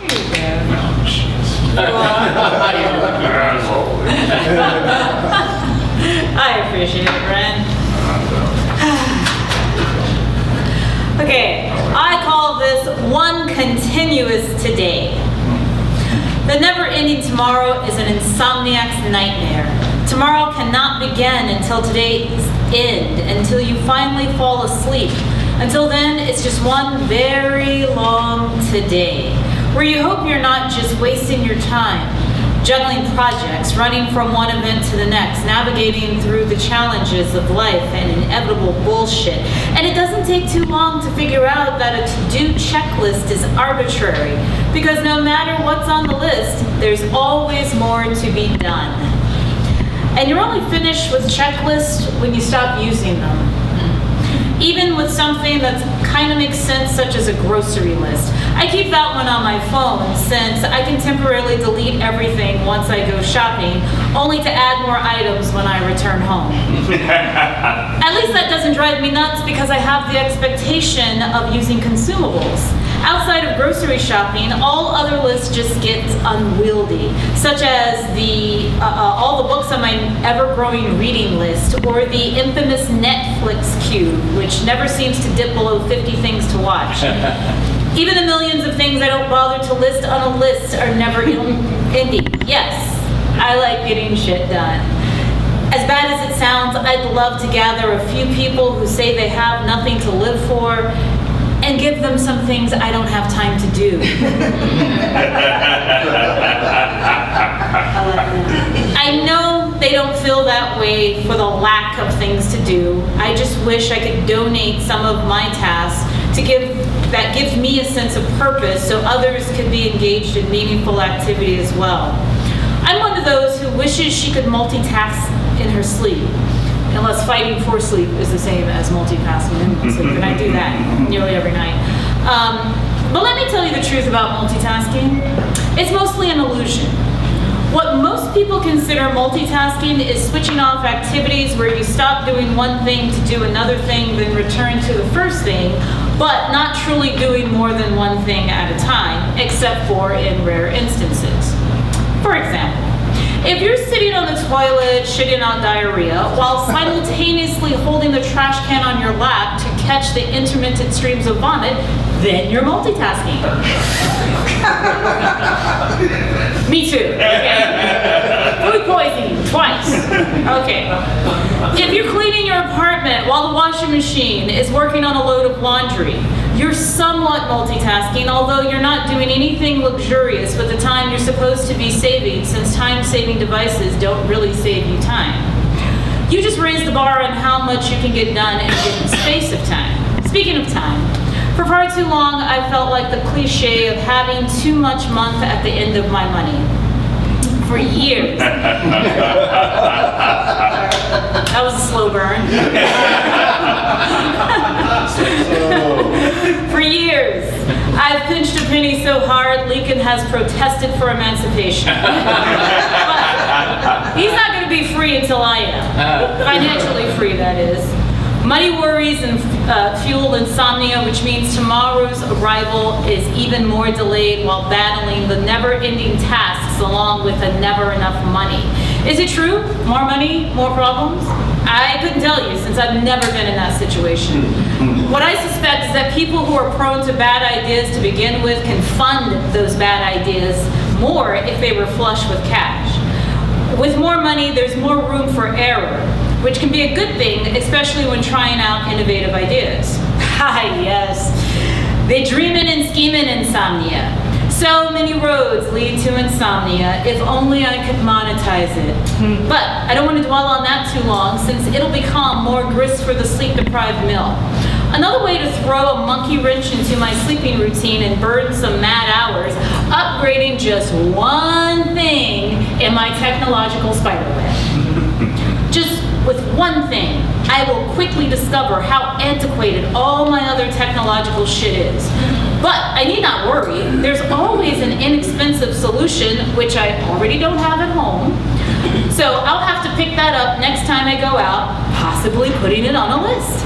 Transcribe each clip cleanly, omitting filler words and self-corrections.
Here you go. Oh, jeez. I appreciate it, Ren. Okay, I call this one continuous today. The never-ending tomorrow is an insomniac's nightmare. Tomorrow cannot begin until today's end, until you finally fall asleep. Until then, it's just one very long today, where you hope you're not just wasting your time, juggling projects, running from one event to the next, navigating through the challenges of life and inevitable bullshit. And it doesn't take too long to figure out that a to-do checklist is arbitrary, because no matter what's on the list, there's always more to be done. And you're only finished with checklists when you stop using them. Even with something that kind of makes sense, such as a grocery list. I keep that one on my phone since I can temporarily delete everything once I go shopping, only to add more items when I return home. At least that doesn't drive me nuts because I have the expectation of using consumables. Outside of grocery shopping, all other lists just get unwieldy, such as all the books on my ever-growing reading list, or the infamous Netflix queue, which never seems to dip below 50 things to watch. Even the millions of things I don't bother to list on a list are never ending. Yes, I like getting shit done. As bad as it sounds, I'd love to gather a few people who say they have nothing to live for and give them some things I don't have time to do. I know they don't feel that way for the lack of things to do. I just wish I could donate some of my tasks that gives me a sense of purpose so others could be engaged in meaningful activity as well. I'm one of those who wishes she could multitask in her sleep. Unless fighting for sleep is the same as multitasking in sleep, and I do that nearly every night. But let me tell you the truth about multitasking. It's mostly an illusion. What most people consider multitasking is switching off activities where you stop doing one thing to do another thing, then return to the first thing, but not truly doing more than one thing at a time, except for in rare instances. For example, if you're sitting on the toilet shitting out diarrhea while simultaneously holding the trash can on your lap to catch the intermittent streams of vomit, then you're multitasking. Me too. Okay. Food poisoning, twice. Okay. If you're cleaning your apartment while the washing machine is working on a load of laundry, you're somewhat multitasking, although you're not doing anything luxurious with the time you're supposed to be saving, since time-saving devices don't really save you time. You just raise the bar on how much you can get done in a given space of time. Speaking of time, for far too long, I felt like the cliche of having too much month at the end of my money. For years. That was a slow burn. For years, I've pinched a penny so hard, Lincoln has protested for emancipation. But he's not going to be free until I am. Financially free, that is. Money worries and fuel insomnia, which means tomorrow's arrival is even more delayed while battling the never-ending tasks along with a never enough money. Is it true? More money, more problems? I couldn't tell you, since I've never been in that situation. What I suspect is that people who are prone to bad ideas to begin with can fund those bad ideas more if they were flush with cash. With more money, there's more room for error, which can be a good thing, especially when trying out innovative ideas. Ah, yes. They dreamin' and schemin' insomnia. So many roads lead to insomnia, if only I could monetize it. But I don't want to dwell on that too long, since it'll become more grist for the sleep-deprived mill. Another way to throw a monkey wrench into my sleeping routine and burn some mad hours, upgrading just one thing in my technological spiderweb. Just with one thing, I will quickly discover how antiquated all my other technological shit is. But I need not worry, there's always an inexpensive solution, which I already don't have at home. So I'll have to pick that up next time I go out, possibly putting it on a list.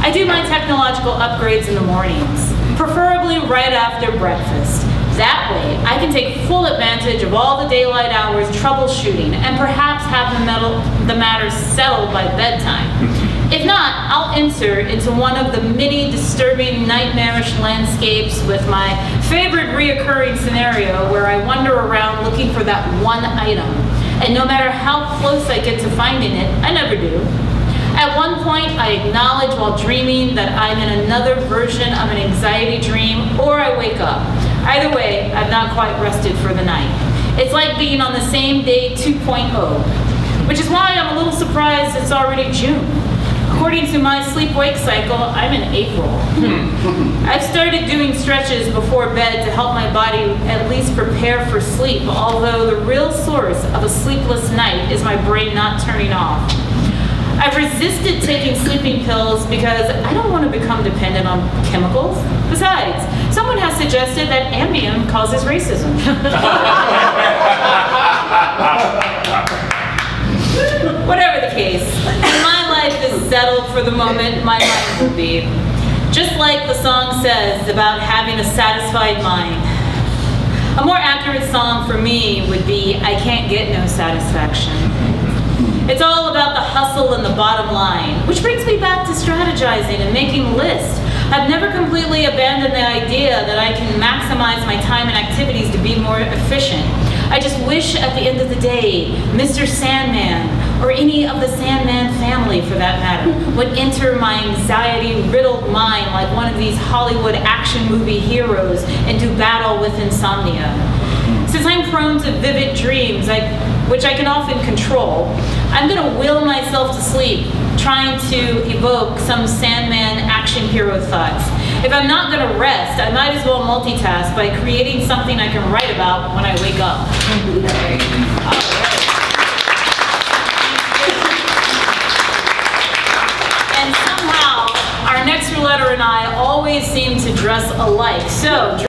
I do my technological upgrades in the mornings. preferably right after breakfast. That way, I can take full advantage of all the daylight hours troubleshooting and perhaps have the matter settled by bedtime. If not, I'll enter into one of the many disturbing, nightmarish landscapes with my favorite reoccurring scenario where I wander around looking for that one item. And no matter how close I get to finding it, I never do. At one point, I acknowledge while dreaming that I'm in another version of an anxiety dream, or I wake up. Either way, I've not quite rested for the night. It's like being on the same day 2.0, which is why I'm a little surprised it's already June. According to my sleep-wake cycle, I'm in April. I've started doing stretches before bed to help my body at least prepare for sleep, although the real source of a sleepless night is my brain not turning off. I've resisted taking sleeping pills because I don't want to become dependent on chemicals. Besides, someone has suggested that Ambien causes racism. Whatever the case, my life is settled for the moment. My life will be. Just like the song says about having a satisfied mind. A more accurate song for me would be, I can't get no satisfaction. It's all about the hustle and the bottom line, which brings me back to strategizing and making lists. I've never completely abandoned the idea that I can maximize my time and activities to be more efficient. I just wish at the end of the day, Mr. Sandman, or any of the Sandman family for that matter, would enter my anxiety-riddled mind like one of these Hollywood action movie heroes and do battle with insomnia. Since I'm prone to vivid dreams, which I can often control, I'm going to will myself to sleep, trying to evoke some Sandman action hero thoughts. If I'm not going to rest, I might as well multitask by creating something I can write about when I wake up. And somehow, our next rouletter and I always seem to dress alike. So.